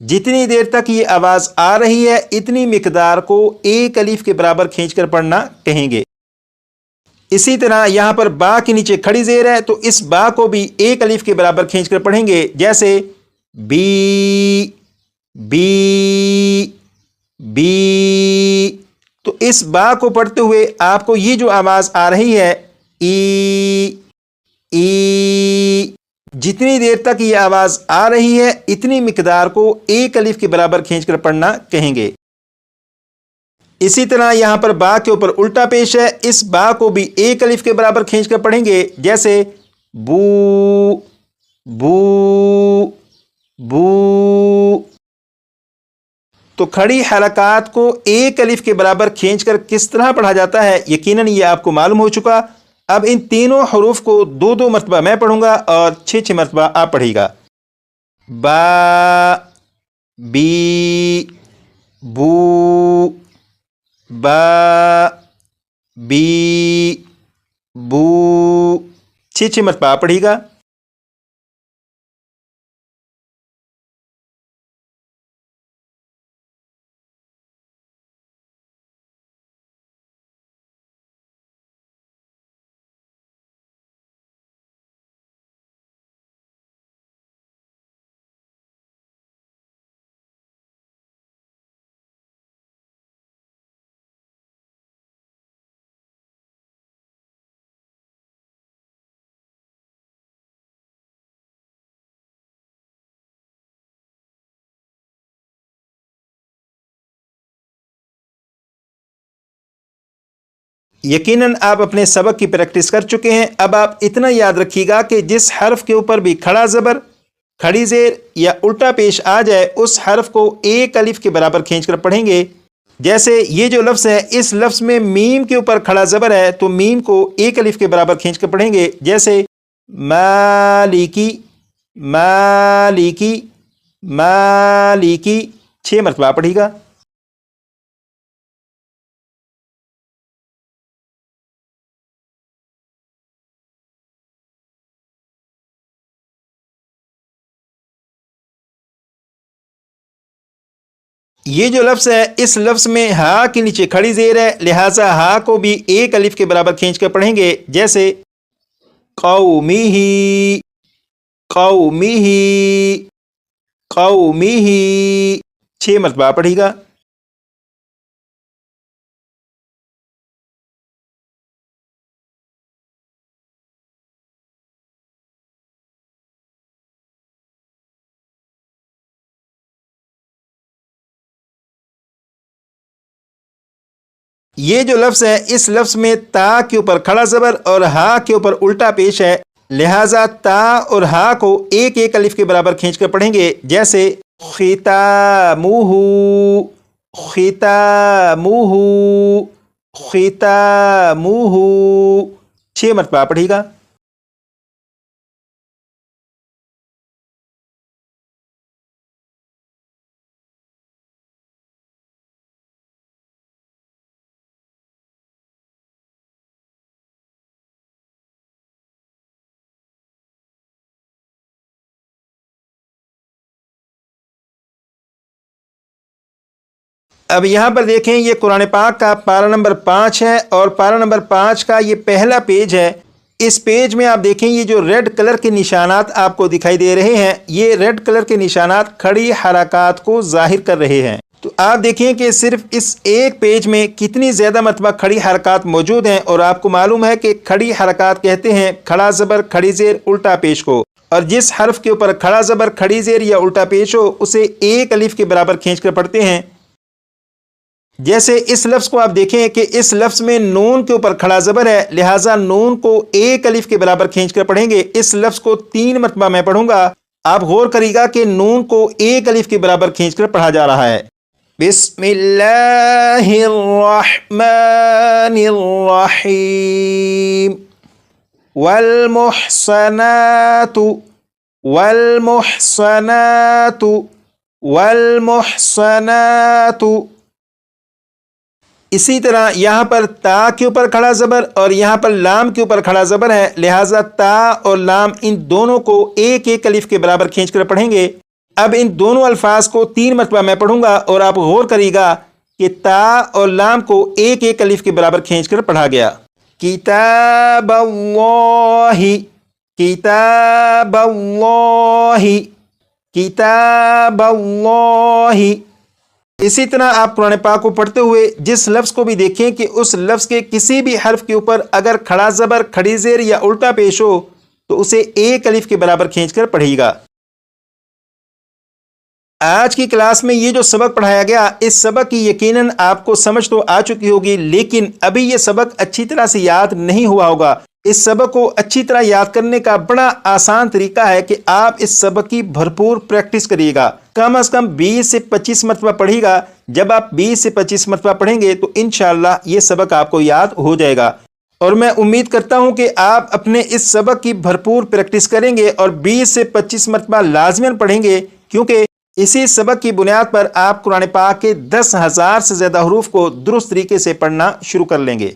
جتنی دیر تک یہ آواز آ رہی ہے اتنی مقدار کو ایک الف کے برابر کھینچ کر پڑھنا کہیں گے۔ اسی طرح یہاں پر با کے نیچے کھڑی زیر ہے تو اس با کو بھی ایک الف کے برابر کھینچ کر پڑھیں گے، جیسے بی بی بی۔ تو اس با کو پڑھتے ہوئے آپ کو یہ جو آواز آ رہی ہے ای ای، جتنی دیر تک یہ آواز آ رہی ہے اتنی مقدار کو ایک الف کے برابر کھینچ کر پڑھنا کہیں گے۔ اسی طرح یہاں پر با کے اوپر الٹا پیش ہے، اس با کو بھی ایک الف کے برابر کھینچ کر پڑھیں گے، جیسے بو بو بو۔ تو کھڑی حرکات کو ایک الف کے برابر کھینچ کر کس طرح پڑھا جاتا ہے یقیناً یہ آپ کو معلوم ہو چکا۔ اب ان تینوں حروف کو دو دو مرتبہ میں پڑھوں گا اور 6 مرتبہ آپ پڑھیے گا۔ با بی بو با بی بو، 6 مرتبہ آپ پڑھیے گا۔ یقیناً آپ اپنے سبق کی پریکٹس کر چکے ہیں۔ اب آپ اتنا یاد رکھیے گا کہ جس حرف کے اوپر بھی کھڑا زبر، کھڑی زیر یا الٹا پیش آ جائے اس حرف کو ایک الف کے برابر کھینچ کر پڑھیں گے۔ جیسے یہ جو لفظ ہے اس لفظ میں میم کے اوپر کھڑا زبر ہے تو میم کو ایک الف کے برابر کھینچ کر پڑھیں گے، جیسے مالکی مالکی مالکی، 6 مرتبہ پڑھیے گا۔ یہ جو لفظ ہے اس لفظ میں ہا کے نیچے کھڑی زیر ہے، لہٰذا ہا کو بھی ایک الف کے برابر کھینچ کر پڑھیں گے، جیسے قومہ قومہ قومہ، 6 مرتبہ پڑھیے گا۔ یہ جو لفظ ہے اس لفظ میں تا کے اوپر کھڑا زبر اور ہا کے اوپر الٹا پیش ہے، لہٰذا تا اور ہا کو ایک ایک الف کے برابر کھینچ کر پڑھیں گے، جیسے ختامہ ختامہ ختامہ، 6 مرتبہ پڑھیے گا۔ اب یہاں پر دیکھیں یہ قرآن پاک کا پارہ نمبر 5 ہے اور پارہ نمبر 5 کا یہ پہلا پیج ہے۔ اس پیج میں آپ دیکھیں یہ جو ریڈ کلر کے نشانات آپ کو دکھائی دے رہے ہیں، یہ ریڈ کلر کے نشانات کھڑی حرکات کو ظاہر کر رہے ہیں۔ تو آپ دیکھیں کہ صرف اس ایک پیج میں کتنی زیادہ مرتبہ کھڑی حرکات موجود ہیں، اور آپ کو معلوم ہے کہ کھڑی حرکات کہتے ہیں کھڑا زبر کھڑی زیر الٹا پیش کو، اور جس حرف کے اوپر کھڑا زبر کھڑی زیر یا الٹا پیش ہو اسے ایک الف کے برابر کھینچ کر پڑھتے ہیں۔ جیسے اس لفظ کو آپ دیکھیں کہ اس لفظ میں نون کے اوپر کھڑا زبر ہے، لہٰذا نون کو ایک الف کے برابر کھینچ کر پڑھیں گے۔ اس لفظ کو 3 مرتبہ میں پڑھوں گا، آپ غور کریے گا کہ نون کو ایک الف کے برابر کھینچ کر پڑھا جا رہا ہے۔ بسم اللہ الرحمن الرحیم۔ والمحصنات والمحصنات والمحصنات۔ اسی طرح یہاں پر تا کے اوپر کھڑا زبر اور یہاں پر لام کے اوپر کھڑا زبر ہے، لہٰذا تا اور لام ان دونوں کو ایک ایک الف کے برابر کھینچ کر پڑھیں گے، اب ان دونوں الفاظ کو 3 مرتبہ میں پڑھوں گا اور آپ غور کریے گا کہ تا اور لام کو ایک ایک الف کے برابر کھینچ کر پڑھا گیا۔ کتاب اللہ، کتاب اللہ، کتاب اللہ۔ اسی طرح آپ قرآن پاک کو پڑھتے ہوئے جس لفظ کو بھی دیکھیں کہ اس لفظ کے کسی بھی حرف کے اوپر اگر کھڑا زبر، کھڑی زیر یا الٹا پیش ہو تو اسے ایک الف کے برابر کھینچ کر پڑھیے گا۔ آج کی کلاس میں یہ جو سبق پڑھایا گیا، اس سبق کی یقیناً آپ کو سمجھ تو آ چکی ہوگی، لیکن ابھی یہ سبق اچھی طرح سے یاد نہیں ہوا ہوگا۔ اس سبق کو اچھی طرح یاد کرنے کا بڑا آسان طریقہ ہے کہ آپ اس سبق کی بھرپور پریکٹس کریے گا، کم از کم 20 سے 25 مرتبہ پڑھیے گا۔ جب آپ 20 سے 25 مرتبہ پڑھیں گے تو انشاءاللہ یہ سبق آپ کو یاد ہو جائے گا، اور میں امید کرتا ہوں کہ آپ اپنے اس سبق کی بھرپور پریکٹس کریں گے اور 20 سے 25 مرتبہ لازماً پڑھیں گے، کیونکہ اسی سبق کی بنیاد پر آپ قرآن پاک کے 10,000 سے زیادہ حروف کو درست طریقے سے پڑھنا شروع کر لیں گے۔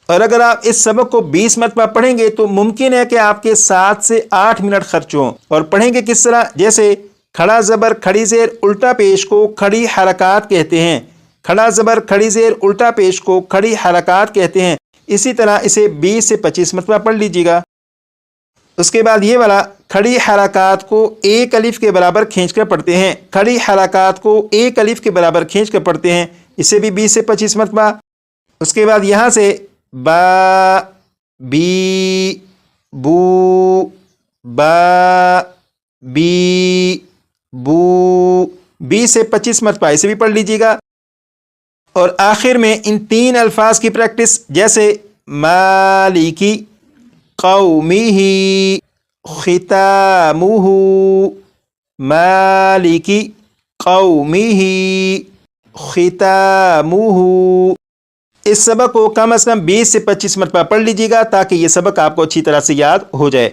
اور اگر آپ اس سبق کو 20 مرتبہ پڑھیں گے تو ممکن ہے کہ آپ کے 7 سے 8 منٹ خرچ ہوں۔ اور پڑھیں گے کس طرح؟ جیسے کھڑا زبر، کھڑی زیر، الٹا پیش کو کھڑی حرکات کہتے ہیں، کھڑا زبر، کھڑی زیر، الٹا پیش کو کھڑی حرکات کہتے ہیں۔ اسی طرح اسے 20 سے 25 مرتبہ پڑھ لیجیے گا۔ اس کے بعد یہ والا کھڑی حرکات کو ایک الف کے برابر کھینچ کر پڑھتے ہیں، کھڑی حرکات کو ایک الف کے برابر کھینچ کر پڑھتے ہیں، اسے بھی 20 سے 25 مرتبہ۔ اس کے بعد یہاں سے با، بی، بو، با، بی، بو، 20 سے 25 مرتبہ اسے بھی پڑھ لیجیے گا۔ اور آخر میں ان 3 الفاظ کی پریکٹس، جیسے مالکی، قومہ، ختامہ، مالکی، قومہ، ختامہ۔ اس سبق کو کم از کم 20 سے 25 مرتبہ پڑھ لیجیے گا تاکہ یہ سبق آپ کو اچھی طرح سے یاد ہو جائے۔